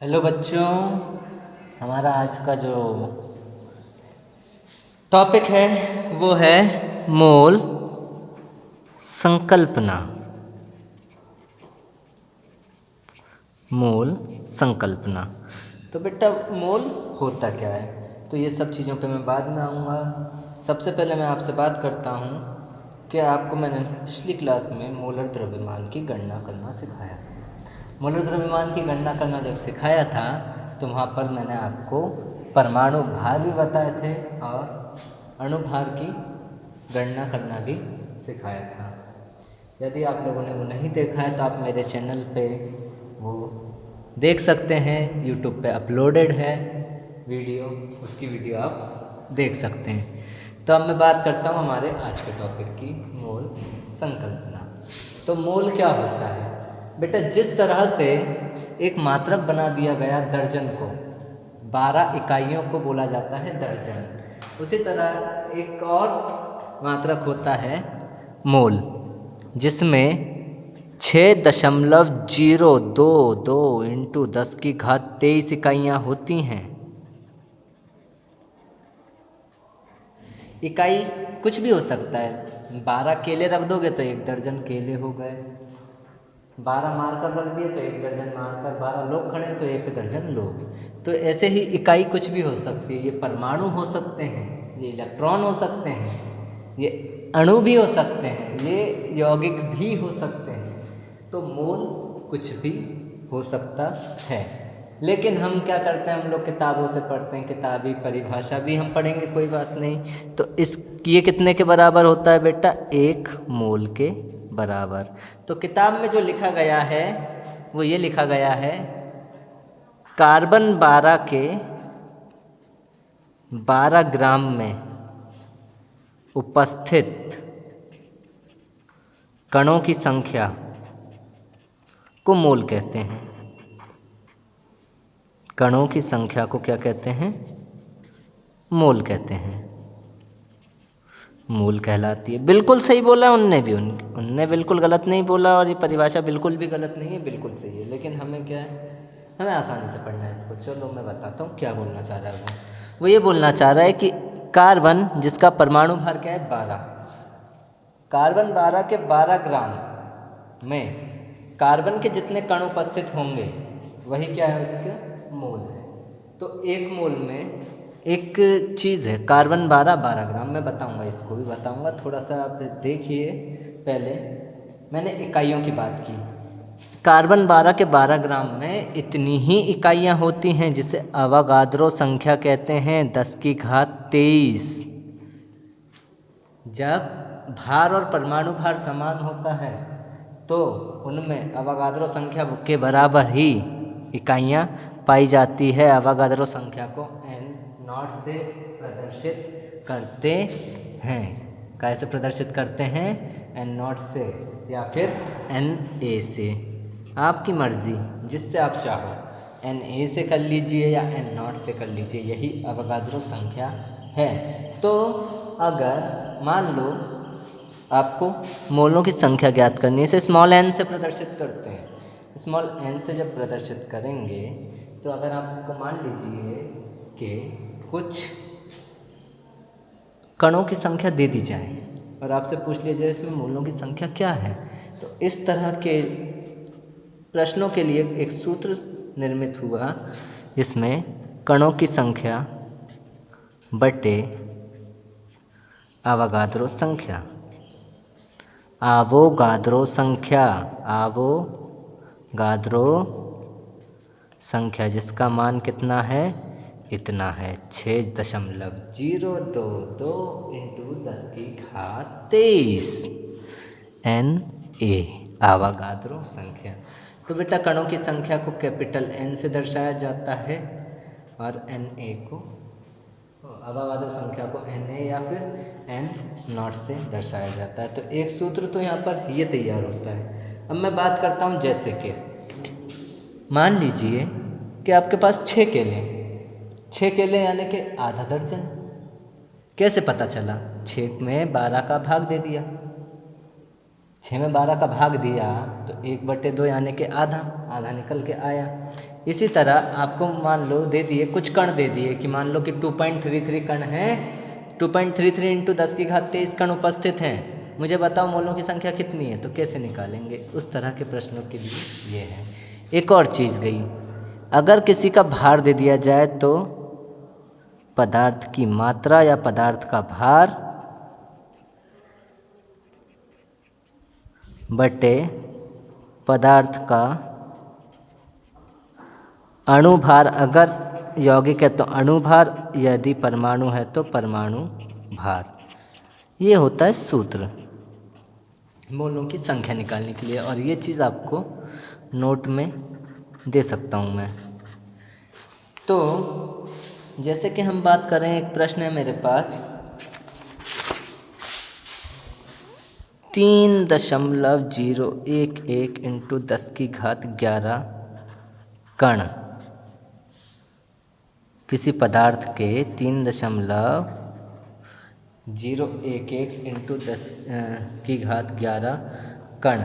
Hello बच्चों, हमारा आज का जो टॉपिक है वो है मोल संकल्पना। मोल संकल्पना। तो बेटा मोल होता क्या है, तो ये सब चीज़ों पे मैं बाद में आऊँगा। सबसे पहले मैं आपसे बात करता हूँ कि आपको मैंने पिछली क्लास में मोलर द्रव्यमान की गणना करना सिखाया। मोलर द्रव्यमान की गणना करना जब सिखाया था तो वहाँ पर मैंने आपको परमाणु भार भी बताए थे और अणुभार की गणना करना भी सिखाया था। यदि आप लोगों ने वो नहीं देखा है तो आप मेरे चैनल पे वो देख सकते हैं, यूट्यूब पे अपलोडेड है वीडियो, उसकी वीडियो आप देख सकते हैं। तो अब मैं बात करता हूँ हमारे आज के टॉपिक की, मोल संकल्पना। तो मोल क्या होता है बेटा? जिस तरह से एक मात्रक बना दिया गया दर्जन को, 12 इकाइयों को बोला जाता है दर्जन, उसी तरह एक और मात्रक होता है मोल, जिसमें 6.022 इंटू 10⁻23 इकाइयाँ होती हैं। इकाई कुछ भी हो सकता है। 12 केले रख दोगे तो 1 दर्जन केले हो गए, 12 मार्कर रख दिए तो 1 दर्जन मार्कर, 12 लोग खड़े तो 1 दर्जन लोग। तो ऐसे ही इकाई कुछ भी हो सकती है। ये परमाणु हो सकते हैं, ये इलेक्ट्रॉन हो सकते हैं, ये अणु भी हो सकते हैं, ये यौगिक भी हो सकते हैं। तो मोल कुछ भी हो सकता है। लेकिन हम क्या करते हैं, हम लोग किताबों से पढ़ते हैं, किताबी परिभाषा भी हम पढ़ेंगे, कोई बात नहीं। तो ये कितने के बराबर होता है बेटा? 1 मोल के बराबर। तो किताब में जो लिखा गया है वो ये लिखा गया है, कार्बन 12 के 12 ग्राम में उपस्थित कणों की संख्या को मोल कहते हैं। कणों की संख्या को क्या कहते हैं? मोल कहते हैं। मोल कहलाती है। बिल्कुल सही बोला उनने भी, उनने बिल्कुल गलत नहीं बोला, और ये परिभाषा बिल्कुल भी गलत नहीं है, बिल्कुल सही है। लेकिन हमें क्या है, हमें आसानी से पढ़ना है इसको। चलो मैं बताता हूँ क्या बोलना चाह रहा है वो ये बोलना चाह रहा है कि कार्बन, जिसका परमाणु भार क्या है 12, कार्बन 12 के 12 ग्राम में कार्बन के जितने कण उपस्थित होंगे वही क्या है, उसके मोल है। तो 1 मोल में एक चीज़ है, कार्बन 12 ग्राम। मैं बताऊंगा, इसको भी बताऊंगा, थोड़ा सा आप देखिए। पहले मैंने इकाइयों की बात की। कार्बन 12 के 12 ग्राम में इतनी ही इकाइयाँ होती हैं, जिसे अवोगाद्रो संख्या कहते हैं, 10⁻23। जब भार और परमाणु भार समान होता है तो उनमें अवोगाद्रो संख्या के बराबर ही इकाइयाँ पाई जाती है। अवोगाद्रो संख्या को n0 से प्रदर्शित करते हैं। कैसे प्रदर्शित करते हैं? n0 से या फिर na से, आपकी मर्ज़ी, जिससे आप चाहो। na से कर लीजिए या n0 से कर लीजिए, यही अवोगाद्रो संख्या है। तो अगर मान लो आपको मोलों की संख्या ज्ञात करनी है, इसे स्मॉल n से प्रदर्शित करते हैं। स्मॉल n से जब प्रदर्शित करेंगे तो अगर आपको मान लीजिए कि कुछ कणों की संख्या दे दी जाए और आपसे पूछ लिया जाए इसमें मोलों की संख्या क्या है, तो इस तरह के प्रश्नों के लिए एक सूत्र निर्मित हुआ, जिसमें कणों की संख्या बटे अवोगाद्रो संख्या, अवोगाद्रो संख्या, अवोगाद्रो संख्या, जिसका मान कितना है? इतना है, 6.022 इंटू 10⁻23 Na, अवोगाद्रो संख्या। तो बेटा कणों की संख्या को कैपिटल N से दर्शाया जाता है और Na को, अवोगाद्रो संख्या को Na या फिर n0 से दर्शाया जाता है। तो एक सूत्र तो यहाँ पर ये तैयार होता है। अब मैं बात करता हूँ, जैसे कि मान लीजिए कि आपके पास 6 केले, 6 केले यानी कि आधा दर्जन। कैसे पता चला? 6 में 12 का भाग दे दिया, 6 में 12 का भाग दिया तो 1/2 यानी कि आधा, आधा निकल के आया। इसी तरह आपको मान लो दे दिए कुछ कण दे दिए कि मान लो कि 2.33 कण हैं, 2.33 इंटू 10⁻23 कण उपस्थित हैं, मुझे बताओ मोलों की संख्या कितनी है, तो कैसे निकालेंगे। उस तरह के प्रश्नों के लिए ये है। एक और चीज़ गई, अगर किसी का भार दे दिया जाए तो पदार्थ की मात्रा या पदार्थ का भार बटे पदार्थ का अणुभार, अगर यौगिक है तो अणुभार, यदि परमाणु है तो परमाणु भार। ये होता है सूत्र मोलों की संख्या निकालने के लिए, और ये चीज़ आपको नोट में दे सकता हूँ मैं। तो जैसे कि हम बात करें, एक प्रश्न है मेरे पास, 3.011 इंटू 10⁻11 कण किसी पदार्थ के 3.011 इंटू 10⁻11 कण,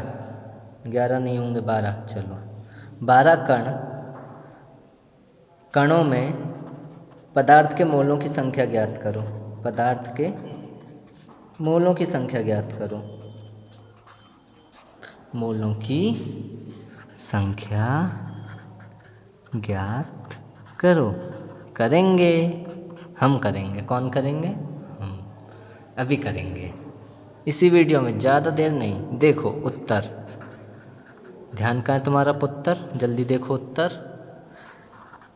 11 नहीं होंगे 12, चलो 12 कणों में पदार्थ के मोलों की संख्या ज्ञात करो। पदार्थ के मोलों की संख्या ज्ञात करो। मोलों की संख्या ज्ञात करो। करेंगे, हम करेंगे। कौन करेंगे? हम अभी करेंगे, इसी वीडियो में, ज़्यादा देर नहीं। देखो उत्तर, ध्यान कहाँ है तुम्हारा पुत्र, जल्दी देखो उत्तर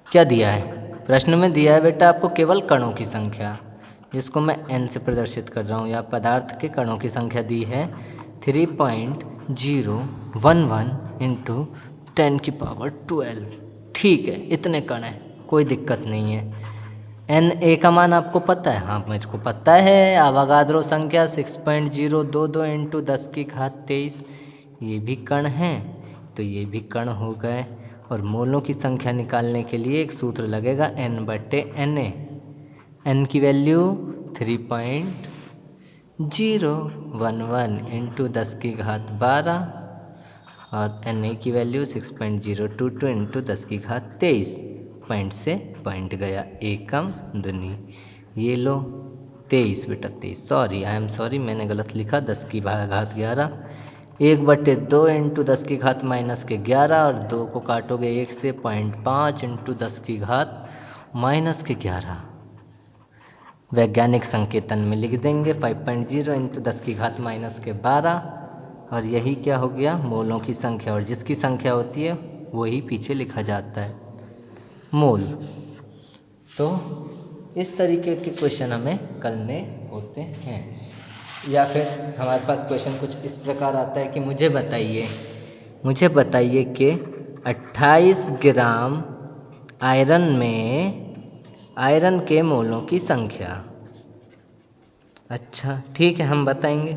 क्या दिया है। प्रश्न में दिया है बेटा आपको केवल कणों की संख्या, जिसको मैं n से प्रदर्शित कर रहा हूँ, या पदार्थ के कणों की संख्या दी है 3.011 इंटू 10⁻12। ठीक है, इतने कण हैं, कोई दिक्कत नहीं है। n a का मान आपको पता है? हाँ मेरे को पता है। आवागाद्रो संख्या 6.022 इंटू 10⁻23, ये भी कण हैं, तो ये भी कण हो गए। और मोलों की संख्या निकालने के लिए एक सूत्र लगेगा n/Na। n की वैल्यू 3.011 इंटू 10⁻12 और Na की वैल्यू 6.022 इंटू 10⁻23। पॉइंट से पॉइंट गया, एकम दूनी। ये लो 23 बेटा, 23, सॉरी, आई एम सॉरी, मैंने गलत लिखा। 10⁻11 1/2 इंटू 10⁻11 और 2 को काटोगे 1 से, 0.5 इंटू 10⁻11। वैज्ञानिक संकेतन में लिख देंगे 5.0 इंटू 10⁻12। और यही क्या हो गया? मोलों की संख्या। और जिसकी संख्या होती है वही पीछे लिखा जाता है, मोल। तो इस तरीके के क्वेश्चन हमें करने होते हैं। या फिर हमारे पास क्वेश्चन कुछ इस प्रकार आता है कि मुझे बताइए कि 28 ग्राम आयरन में आयरन के मोलों की संख्या। अच्छा ठीक है, हम बताएंगे।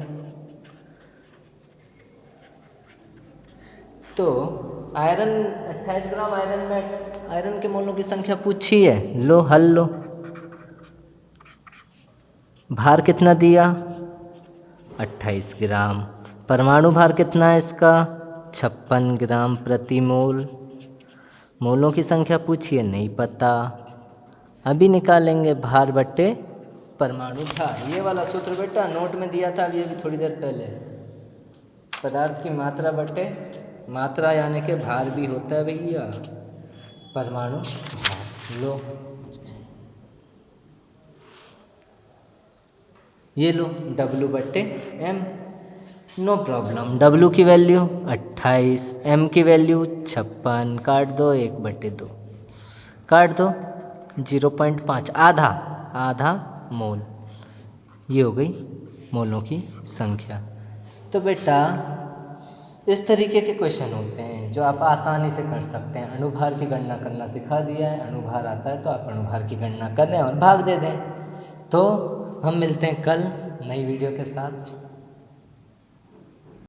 तो आयरन 28 ग्राम आयरन में आयरन के मोलों की संख्या पूछी है, लो हल लो। भार कितना दिया? 28 ग्राम। परमाणु भार कितना है इसका? 56 ग्राम प्रति मोल। मोलों की संख्या पूछी है, नहीं पता। अभी निकालेंगे भार बट्टे परमाणु भार। ये वाला सूत्र बेटा नोट में दिया था, अब ये भी थोड़ी देर पहले। पदार्थ की मात्रा बट्टे मात्रा यानी कि भार भी होता है भैया, परमाणु भार। लो ये लो W/m, नो प्रॉब्लम। W की वैल्यू 28, m की वैल्यू 56, काट दो 1/2, काट दो 0.5, आधा मोल। ये हो गई मोलों की संख्या। तो बेटा इस तरीके के क्वेश्चन होते हैं जो आप आसानी से कर सकते हैं। अणुभार की गणना करना सिखा दिया है, अणुभार आता है तो आप अणुभार की गणना कर लें और भाग दे दें। तो हम मिलते हैं कल नई वीडियो के साथ।